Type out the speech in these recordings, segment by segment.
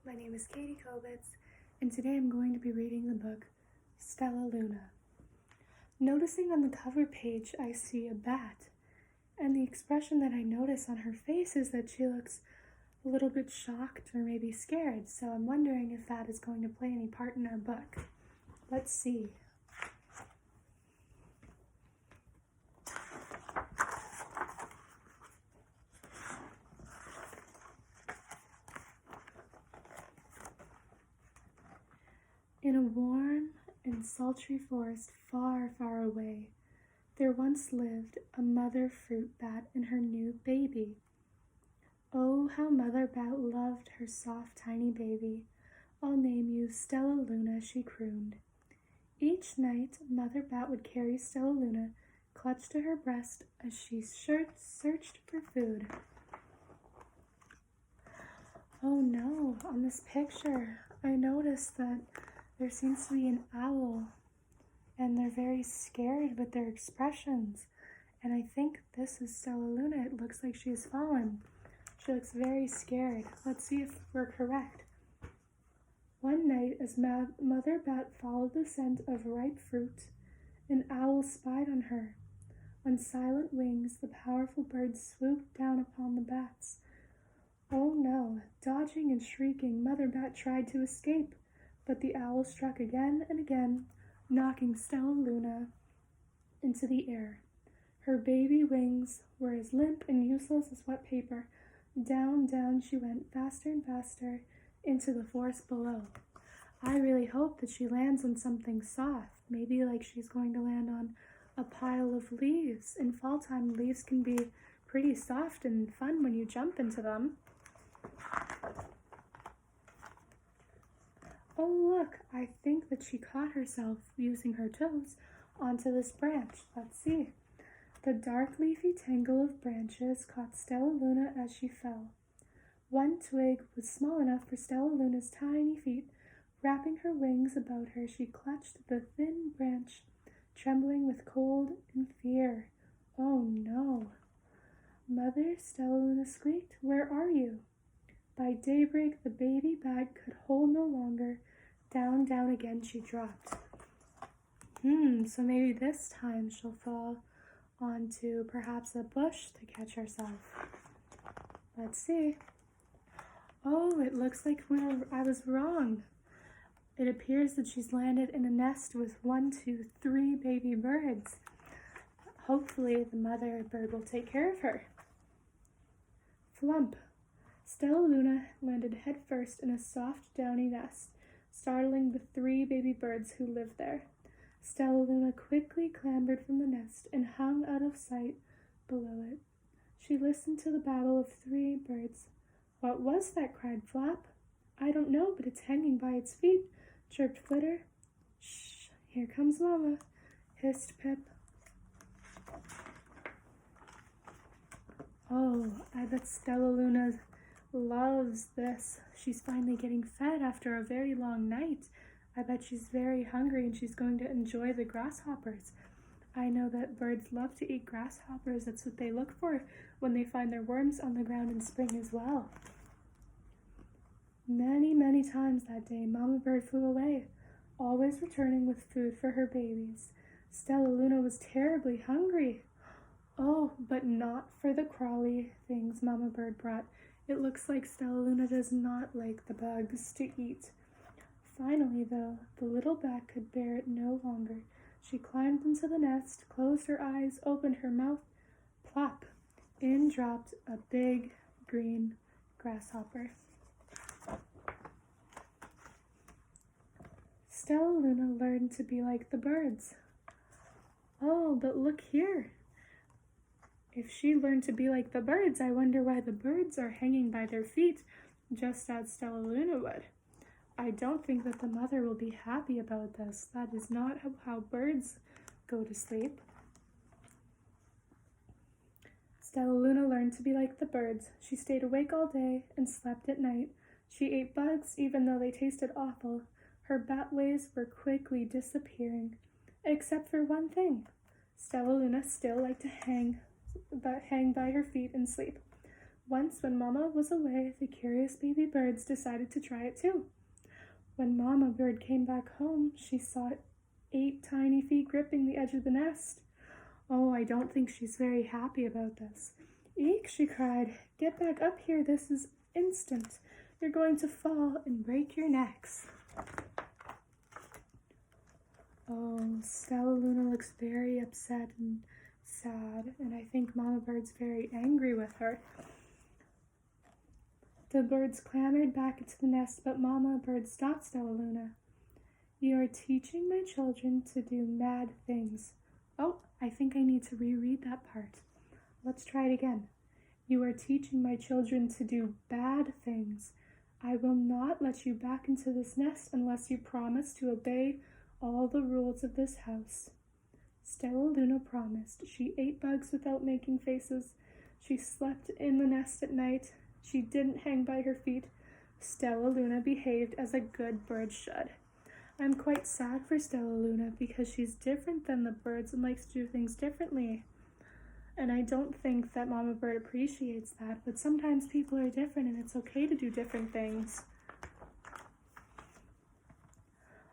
my name is Kobitz, and today I'm going to be reading the book Stella Luna. Noticing on the cover page, I see a bat, and the expression that I notice on her face is that she looks a little bit shocked or maybe scared, so I'm wondering if that is going to play any part in our book. Let's see. In a warm and sultry forest far, far away, there once lived a mother fruit bat and her new baby. Oh, how Mother Bat loved her soft, tiny baby. I'll name you Stella Luna, she crooned. Each night, Mother Bat would carry Stella Luna clutched to her breast as she searched for food. Oh no, on this picture, I noticed that there seems to be an owl, and they're very scared with their expressions. And I think this is Stella Luna. It looks like she has fallen. She looks very scared. Let's see if we're correct. One night, as Mother Bat followed the scent of ripe fruit, an owl spied on her. On silent wings, the powerful bird swooped down upon the bats. Oh no! Dodging and shrieking, Mother Bat tried to escape, but the owl struck again and again, knocking Stella Luna into the air. Her baby wings were as limp and useless as wet paper. Down, down she went, faster and faster, into the forest below. I really hope that she lands on something soft, maybe like she's going to land on a pile of leaves. In fall time, leaves can be pretty soft and fun when you jump into them. Oh look, I think that she caught herself using her toes onto this branch. Let's see. The dark leafy tangle of branches caught Stella Luna as she fell. One twig was small enough for Stella Luna's tiny feet. Wrapping her wings about her, she clutched the thin branch, trembling with cold and fear. Oh no! Mother, Stella Luna squeaked, "Where are you?" By daybreak, the baby bat could hold no longer. Down, down again she dropped. So maybe this time she'll fall onto perhaps a bush to catch herself. Let's see. Oh, it looks like I was wrong. It appears that she's landed in a nest with 1, 2, 3 baby birds. Hopefully the mother bird will take care of her. Flump! Stella Luna landed headfirst in a soft, downy nest, startling the 3 baby birds who lived there. Stella Luna quickly clambered from the nest and hung out of sight below it. She listened to the babble of 3 birds. "What was that?" cried Flap. "I don't know, but it's hanging by its feet," chirped Flitter. "Shh, here comes Mama," hissed Pip. Oh, I bet Stella Luna loves this. She's finally getting fed after a very long night. I bet she's very hungry and she's going to enjoy the grasshoppers. I know that birds love to eat grasshoppers. That's what they look for when they find their worms on the ground in spring as well. Many, many times that day, Mama Bird flew away, always returning with food for her babies. Stella Luna was terribly hungry. Oh, but not for the crawly things Mama Bird brought. It looks like Stella Luna does not like the bugs to eat. Finally, though, the little bat could bear it no longer. She climbed into the nest, closed her eyes, opened her mouth. Plop! In dropped a big green grasshopper. Stella Luna learned to be like the birds. Oh, but look here. If she learned to be like the birds, I wonder why the birds are hanging by their feet, just as Stella Luna would. I don't think that the mother will be happy about this. That is not how birds go to sleep. Stella Luna learned to be like the birds. She stayed awake all day and slept at night. She ate bugs even though they tasted awful. Her bat ways were quickly disappearing, except for one thing. Stella Luna still liked to hang by her feet and sleep. Once when Mama was away, the curious baby birds decided to try it too. When Mama bird came back home, she saw 8 tiny feet gripping the edge of the nest. Oh, I don't think she's very happy about this. "Eek," she cried. "Get back up here, this is instant. You're going to fall and break your necks." Oh, Stella Luna looks very upset and sad, and I think Mama Bird's very angry with her. The birds clambered back into the nest, but Mama Bird stopped Stella Luna. "You are teaching my children to do mad things." Oh, I think I need to reread that part. Let's try it again. "You are teaching my children to do bad things. I will not let you back into this nest unless you promise to obey all the rules of this house." Stella Luna promised. She ate bugs without making faces. She slept in the nest at night. She didn't hang by her feet. Stella Luna behaved as a good bird should. I'm quite sad for Stella Luna because she's different than the birds and likes to do things differently. And I don't think that Mama Bird appreciates that, but sometimes people are different and it's okay to do different things.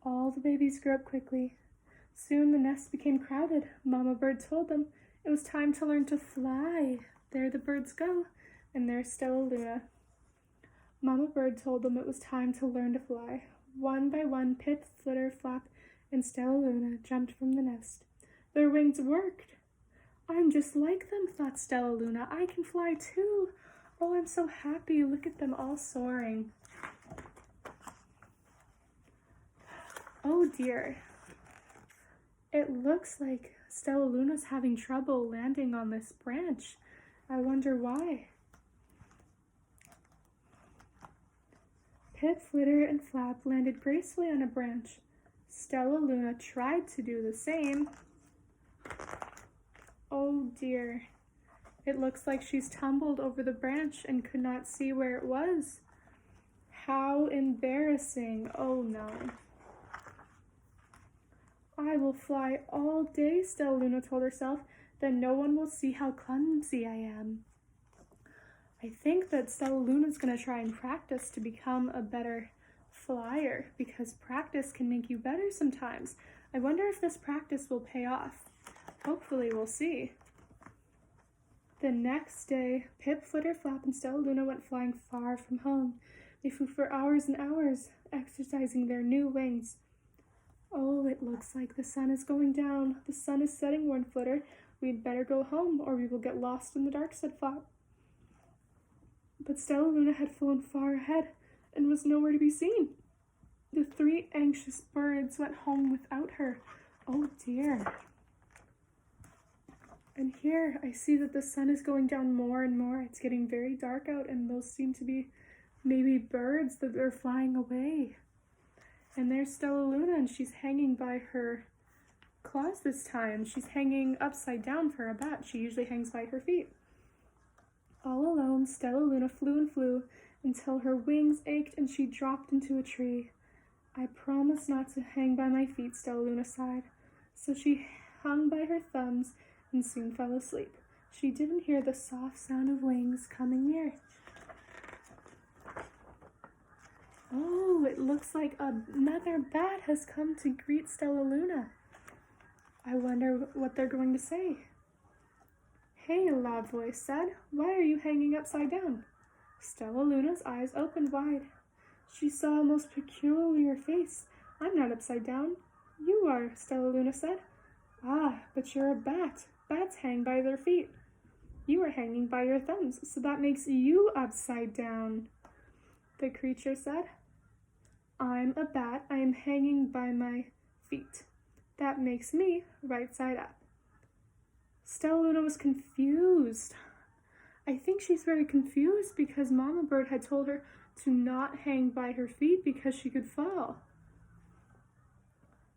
All the babies grew up quickly. Soon the nest became crowded. Mama Bird told them it was time to learn to fly. There the birds go, and there's Stella Luna. Mama Bird told them it was time to learn to fly. One by one, Pip, Flitter, Flap, and Stella Luna jumped from the nest. Their wings worked. "I'm just like them," thought Stella Luna. "I can fly too. Oh, I'm so happy. Look at them all soaring." Oh dear. It looks like Stella Luna's having trouble landing on this branch. I wonder why. Pip, Flitter, and Flap landed gracefully on a branch. Stella Luna tried to do the same. Oh dear. It looks like she's tumbled over the branch and could not see where it was. How embarrassing. Oh no. "I will fly all day," Stella Luna told herself. "Then no one will see how clumsy I am." I think that Stella Luna's going to try and practice to become a better flyer because practice can make you better sometimes. I wonder if this practice will pay off. Hopefully we'll see. The next day, Pip, Flitter, Flap, and Stella Luna went flying far from home. They flew for hours and hours, exercising their new wings. Oh, it looks like the sun is going down. The sun is setting, warned Flitter. "We'd better go home or we will get lost in the dark," said Flap. But Stella Luna had flown far ahead and was nowhere to be seen. The 3 anxious birds went home without her. Oh dear. And here I see that the sun is going down more and more. It's getting very dark out, and those seem to be maybe birds that are flying away. And there's Stella Luna, and she's hanging by her claws this time. She's hanging upside down for a bat. She usually hangs by her feet. All alone, Stella Luna flew and flew until her wings ached and she dropped into a tree. "I promise not to hang by my feet," Stella Luna sighed. So she hung by her thumbs and soon fell asleep. She didn't hear the soft sound of wings coming near. Oh, it looks like another bat has come to greet Stella Luna. I wonder what they're going to say. "Hey," a loud voice said. "Why are you hanging upside down?" Stella Luna's eyes opened wide. She saw a most peculiar face. "I'm not upside down." "You are," Stella Luna said. "Ah, but you're a bat. Bats hang by their feet. You are hanging by your thumbs, so that makes you upside down." The creature said, "I'm a bat. I am hanging by my feet. That makes me right side up." Stella Luna was confused. I think she's very confused because Mama Bird had told her to not hang by her feet because she could fall.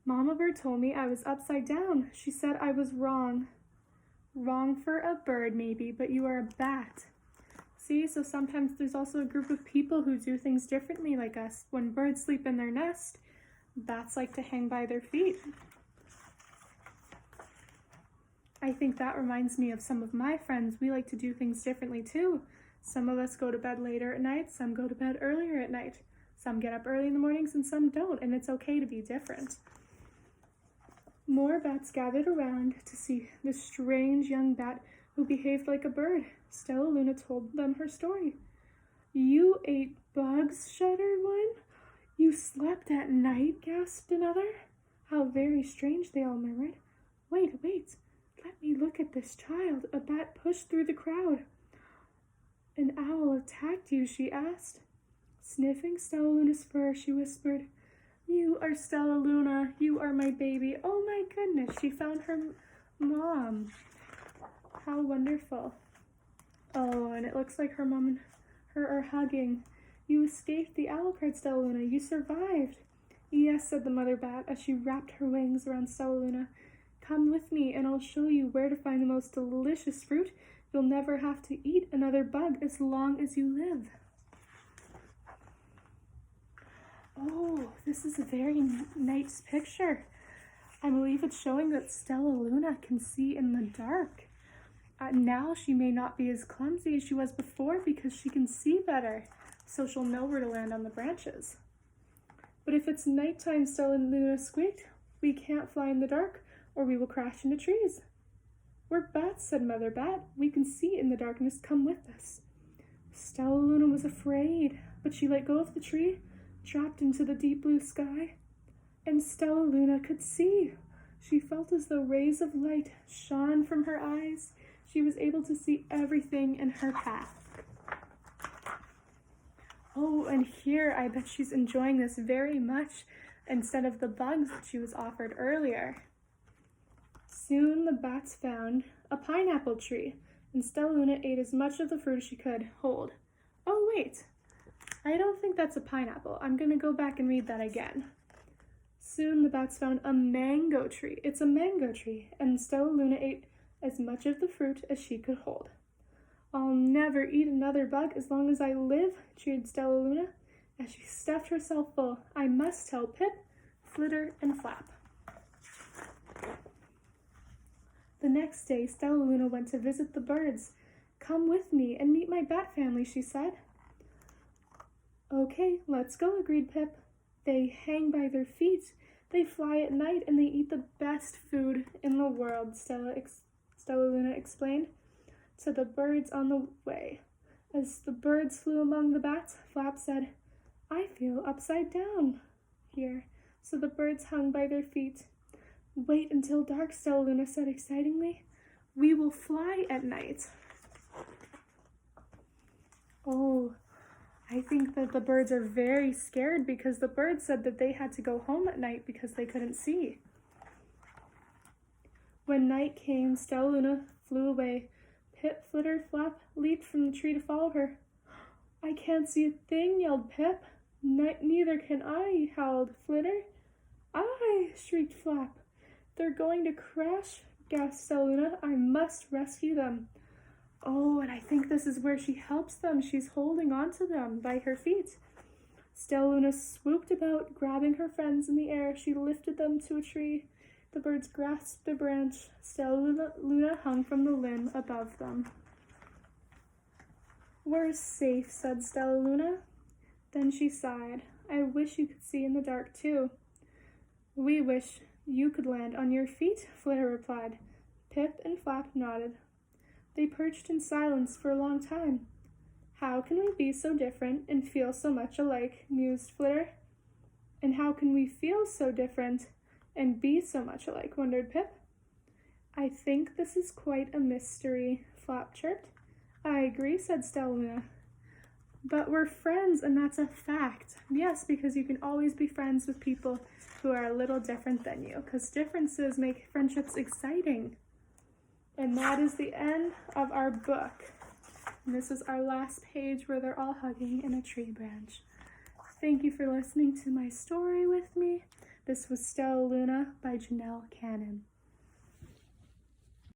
"Mama Bird told me I was upside down. She said I was wrong." Wrong for a bird maybe, but you are a bat. See, so sometimes there's also a group of people who do things differently like us. When birds sleep in their nest, bats like to hang by their feet. I think that reminds me of some of my friends. We like to do things differently too. Some of us go to bed later at night, some go to bed earlier at night. Some get up early in the mornings and some don't, and it's okay to be different. More bats gathered around to see the strange young bat who behaved like a bird. Stella Luna told them her story. "You ate bugs," shuddered one. "You slept at night," gasped another. "How very strange," they all murmured. Wait, let me look at this child." A bat pushed through the crowd. "An owl attacked you?" she asked. Sniffing Stella Luna's fur, she whispered, "You are Stella Luna. You are my baby." Oh my goodness, she found her mom. How wonderful. Oh, and it looks like her mom and her are hugging. "You escaped the owl," cried Stella Luna. "You survived." "Yes," said the mother bat as she wrapped her wings around Stella Luna. "Come with me and I'll show you where to find the most delicious fruit. You'll never have to eat another bug as long as you live." Oh, this is a very nice picture. I believe it's showing that Stella Luna can see in the dark. Now she may not be as clumsy as she was before because she can see better, so she'll know where to land on the branches. "But if it's nighttime," Stella Luna squeaked, "we can't fly in the dark or we will crash into trees." "We're bats," said Mother Bat. "We can see in the darkness. Come with us." Stella Luna was afraid, but she let go of the tree, dropped into the deep blue sky, and Stella Luna could see. She felt as though rays of light shone from her eyes. She was able to see everything in her path. Oh, and here I bet she's enjoying this very much instead of the bugs that she was offered earlier. Soon the bats found a pineapple tree, and Stella Luna ate as much of the fruit as she could hold. Oh, wait. I don't think that's a pineapple. I'm going to go back and read that again. Soon the bats found a mango tree. It's a mango tree, and Stella Luna ate as much of the fruit as she could hold. "I'll never eat another bug as long as I live," cheered Stella Luna as she stuffed herself full. "I must tell Pip, Flitter, and Flap." The next day, Stella Luna went to visit the birds. "Come with me and meet my bat family," she said. "Okay, let's go," agreed Pip. "They hang by their feet, they fly at night, and they eat the best food in the world," Stella Luna explained to the birds on the way. As the birds flew among the bats, Flap said, "I feel upside down here." So the birds hung by their feet. "Wait until dark," Stella Luna said excitedly. "We will fly at night." Oh, I think that the birds are very scared because the birds said that they had to go home at night because they couldn't see. When night came, Stella Luna flew away. Pip, Flitter, Flap leaped from the tree to follow her. "I can't see a thing," yelled Pip. "Neither can I," howled Flitter. "I," shrieked Flap. "They're going to crash," gasped Stella Luna. "I must rescue them." Oh, and I think this is where she helps them. She's holding on to them by her feet. Stella Luna swooped about, grabbing her friends in the air. She lifted them to a tree. The birds grasped a branch. Stella Luna hung from the limb above them. "We're safe," said Stella Luna. Then she sighed. "I wish you could see in the dark, too." "We wish you could land on your feet," Flitter replied. Pip and Flap nodded. They perched in silence for a long time. "How can we be so different and feel so much alike?" mused Flitter. "And how can we feel so different and be so much alike?" wondered Pip. "I think this is quite a mystery," Flap chirped. "I agree," said Stella Luna. "But we're friends, and that's a fact." Yes, because you can always be friends with people who are a little different than you, because differences make friendships exciting. And that is the end of our book. And this is our last page where they're all hugging in a tree branch. Thank you for listening to my story with me. This was Stella Luna by Janelle Cannon.